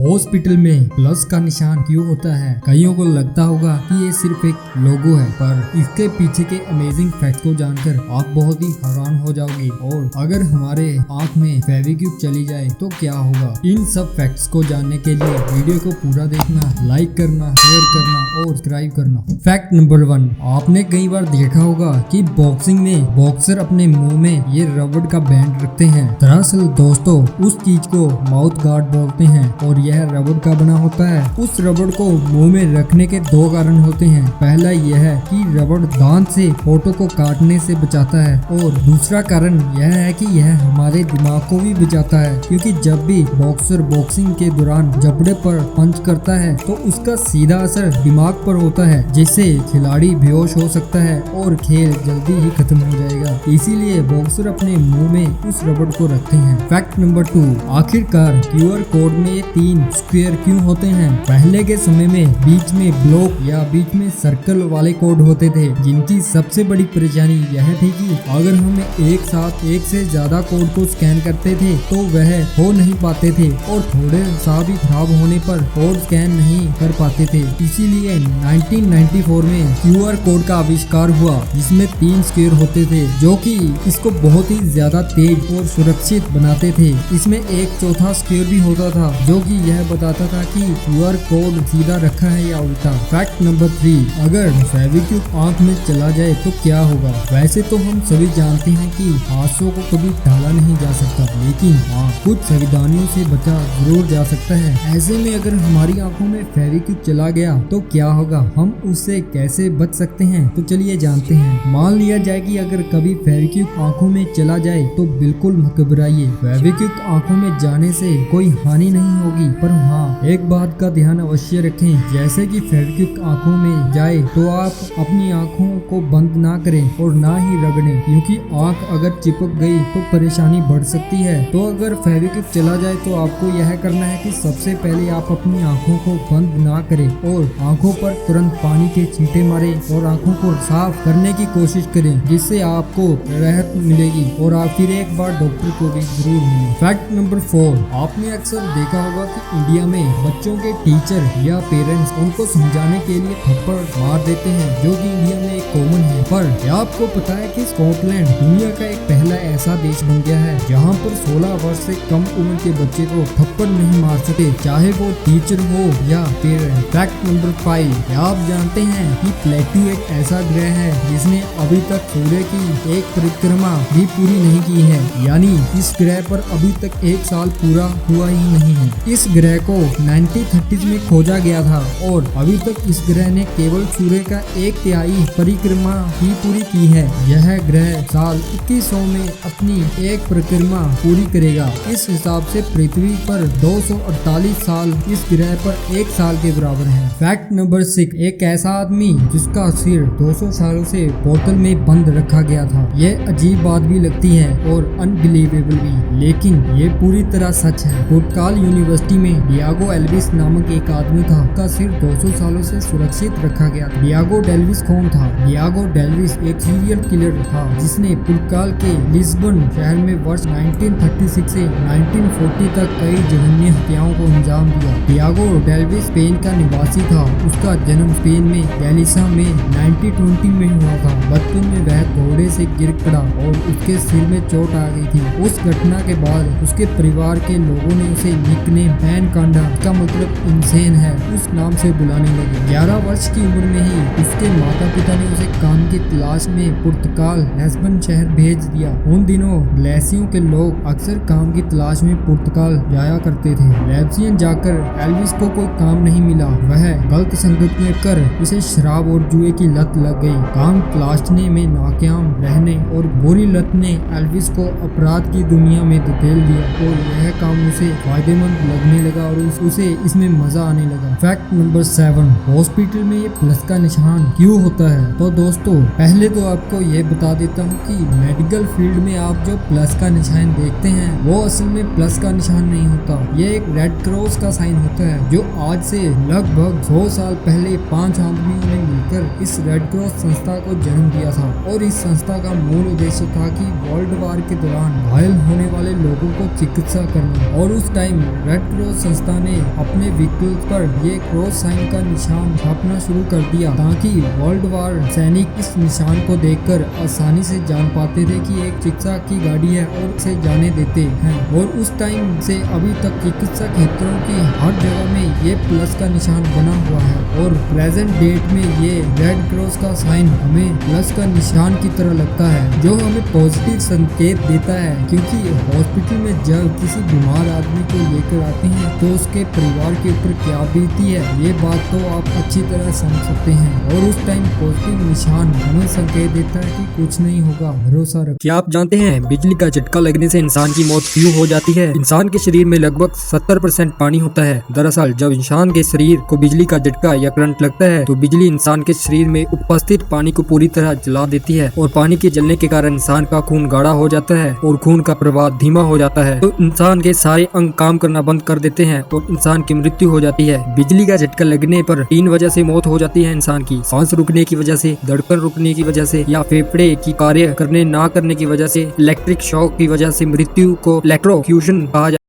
Hospital में plus का निशान क्यों होता है? कईयों को लगता होगा कि ये सिर्फ एक लोगो है, पर इसके पीछे के अमेजिंग फैक्ट को जानकर आप बहुत ही हैरान हो जाओगे। और अगर हमारे आंख में फेविक्विक चली जाए तो क्या होगा? इन सब फैक्ट्स को जानने के लिए वीडियो को पूरा देखना, लाइक करना, शेयर करना और सब्सक्राइब करना। फैक्ट नंबर 1, आपने कई बार देखा होगा कि बॉक्सिंग में बॉक्सर अपने मुंह में ये रबड़ का बैंड रखते हैं। दरअसल दोस्तों, उस चीज को माउथ गार्ड बोलते हैं और यह रबड़ का बना होता है। उस रबड़ को मुंह में रखने के दो कारण होते हैं। पहला यह है कि रबड़ दांत से होठों को काटने से बचाता है, और दूसरा कारण यह है कि यह हमारे दिमाग को भी बचाता है, क्योंकि जब भी बॉक्सर बॉक्सिंग के दौरान जबड़े पर पंच करता है तो उसका सीधा असर दिमाग पर होता है, जिससे खिलाड़ी बेहोश हो सकता है और खेल जल्दी ही खत्म हो जाएगा। इसीलिए बॉक्सर अपने मुंह में उस रबड़ को रखते हैं। फैक्ट नंबर 2, आखिरकार QR कोड में ये 3 स्क्वायर क्यों होते हैं? पहले के समय में बीच में ब्लॉक या बीच में सर्कल वाले कोड होते थे, जिनकी सबसे बड़ी परेशानी यह थी कि अगर हम एक साथ एक से ज्यादा कोड को स्कैन करते थे तो वह हो नहीं पाते थे, और थोड़े सा भी खराब होने पर कोड स्कैन नहीं कर पाते थे। इसीलिए 1994 में QR कोड का आविष्कार हुआ, जिसमें 3 स्क्वायर होते थे, जो कि इसको बहुत ही ज्यादा तेज और सुरक्षित बनाते थे। इसमें एक चौथा स्क्वायर भी होता था, जो कि यह बताता था कि QR कोड सीधा रखा है या उल्टा। फैक्ट नंबर 3, अगर फेविक्विक आंख में चला जाए तो क्या होगा? वैसे तो हम सभी जानते हैं कि हादसों को कभी टाला नहीं जा सकता, लेकिन हाँ, कुछ सावधानियों से बचा जरूर जा सकता है। ऐसे में अगर हमारी आंखों में फेविक्विक चला गया तो क्या होगा? हम उससे कैसे बच सकते हैं? तो चलिए जानते हैं। मान लिया जाए कि अगर कभी फेविक्विक आंखों में चला जाए तो बिल्कुल मत घबराइए। फेविक्विक आंखों में जाने से कोई हानि नहीं होगी, पर हाँ, एक बात का ध्यान अवश्य रखें। जैसे कि फेविक्विक आंखों में जाए तो आप अपनी आंखों को बंद ना करें और ना ही रगड़ें, क्योंकि आंख अगर चिपक गई तो परेशानी बढ़ सकती है। तो अगर फेविक्विक चला जाए तो आपको यह करना है कि सबसे पहले आप अपनी आंखों को बंद ना करें और आंखों पर तुरंत पानी के छींटे मारें और आंखों को साफ करने की कोशिश करें, जिससे आपको राहत मिलेगी और आप फिर एक बार डॉक्टर को भी जरूर मिलें। फैक्ट नंबर 4, आपने अक्सर देखा होगा कि इंडिया में बच्चों के टीचर या पेरेंट्स उनको समझाने के लिए थप्पड़ मार देते हैं, जो कि इंडिया में एक कॉमन है। पर क्या आपको पता है कि स्कॉटलैंड दुनिया का एक पहला ऐसा देश बन गया है जहां पर 16 वर्ष से कम उम्र के बच्चे को थप्पड़ नहीं मार सके, चाहे वो टीचर हो या पेरेंट। फैक्ट नंबर 5, क्या आप जानते हैं कि प्लेटो एक ऐसा ग्रह है जिसने अभी तक सूर्य की एक परिक्रमा भी पूरी नहीं की है, यानी इस ग्रह पर अभी तक 1 साल पूरा हुआ ही नहीं है। इस ग्रह को 1930 में खोजा गया था और अभी तक इस ग्रह ने केवल सूर्य का 1/3 परिक्रमा ही पूरी की है। यह ग्रह साल 2100 में अपनी एक परिक्रमा पूरी करेगा। इस हिसाब से पृथ्वी पर 248 साल इस ग्रह पर 1 साल के बराबर है। फैक्ट नंबर 6, एक ऐसा आदमी जिसका सिर 200 सालों से बोतल में बंद रखा गया था। यह अजीब बात भी लगती है और अनबिलीवेबल भी, लेकिन ये पूरी तरह सच है। पुर्तगाल यूनिवर्सिटी में डियागो एल्विस नामक एक आदमी था, उसका सिर 200 सालों से सुरक्षित रखा गया था। डियागो डेल्विस कौन था? डियागो डेल्विस एक सीरियल किलर था जिसने पुर्तगाल के लिस्बन शहर में वर्ष 1936 से 1940 तक कई जघन्य हत्याओं को अंजाम दिया। डियागो डेल्विस स्पेन का निवासी था। उसका जन्म स्पेन में गैलिसा में 1920 में हुआ था। बचपन में वह घोड़े से गिर पड़ा और उसके सिर में चोट आ गई थी। उस घटना के बाद उसके परिवार के लोगों ने उसे निकनेम एनकांडा, का मतलब इंसेन है, उस नाम से बुलाने लगे। 11 वर्ष की उम्र में ही उसके माता पिता ने उसे काम की तलाश में पुर्तगाल लिस्बन शहर भेज दिया। उन दिनों ग्लेसियों के लोग अक्सर काम की तलाश में पुर्तगाल जाया करते थे। लिस्बन जाकर एल्विस को कोई काम नहीं मिला। वह गलत संगत में कर उसे शराब और जुए की लत लग गई। काम तलाशने में नाकाम रहने और बुरी लत ने एल्विस को अपराध की दुनिया में धकेल दिया और यह काम उसे फायदेमंद लगने लगा और उसे इसमें मजा आने लगा। फैक्ट नंबर 7, हॉस्पिटल में ये प्लस का निशान क्यों होता है? तो दोस्तों, पहले तो आपको ये बता देता हूँ कि मेडिकल फील्ड में आप जो प्लस का निशान देखते हैं वो असल में प्लस का निशान नहीं होता। ये एक रेड क्रॉस का साइन होता है, जो आज से लगभग 100 साल पहले 5 आदमियों ने मिलकर इस रेड क्रॉस संस्था को जन्म दिया था। और इस संस्था का मूल उद्देश्य था कि वर्ल्ड वार के दौरान घायल होने वाले लोगों को चिकित्सा करना। और उस टाइम रेड क्रॉस तो संस्था ने अपने व्हीकल पर ये क्रॉस साइन का निशान छापना शुरू कर दिया ताकि वर्ल्ड वार सैनिक इस निशान को देखकर आसानी से जान पाते थे कि एक चिकित्सा की गाड़ी है और उसे जाने देते हैं। और उस टाइम से अभी तक चिकित्सा क्षेत्रों की हर जगह में ये प्लस का निशान बना हुआ है और प्रेजेंट डेट में ये रेड क्रॉस का साइन हमें प्लस का निशान की तरह लगता है, जो हमें पॉजिटिव संकेत देता है। क्योंकि हॉस्पिटल में जब किसी बीमार आदमी को लेकर आते हैं तो उसके परिवार के ऊपर क्या बीती है, ये बात तो आप अच्छी तरह समझ सकते हैं। और उस टाइम पॉजिटिव निशान हमें संकेत देता है कि कुछ नहीं होगा, भरोसा रखो। क्या आप जानते हैं बिजली का झटका लगने से इंसान की मौत क्यों हो जाती है? इंसान के शरीर में लगभग 70% पानी होता है। दरअसल जब इंसान के शरीर को बिजली का झटका या करंट लगता है तो बिजली इंसान के शरीर में उपस्थित पानी को पूरी तरह जला देती है और पानी के जलने के कारण इंसान का खून गाढ़ा हो जाता है और खून का प्रवाह धीमा हो जाता है। तो इंसान के सारे अंग काम करना बंद कर देते हैं और इंसान की मृत्यु हो जाती है। बिजली का झटका लगने पर 3 वजह से मौत हो जाती है इंसान की: सांस रुकने की वजह से, धड़कन रुकने की वजह से, या फेफड़े की कार्य करने ना करने की वजह से। इलेक्ट्रिक शॉक की वजह से मृत्यु को इलेक्ट्रोक्यूशन कहा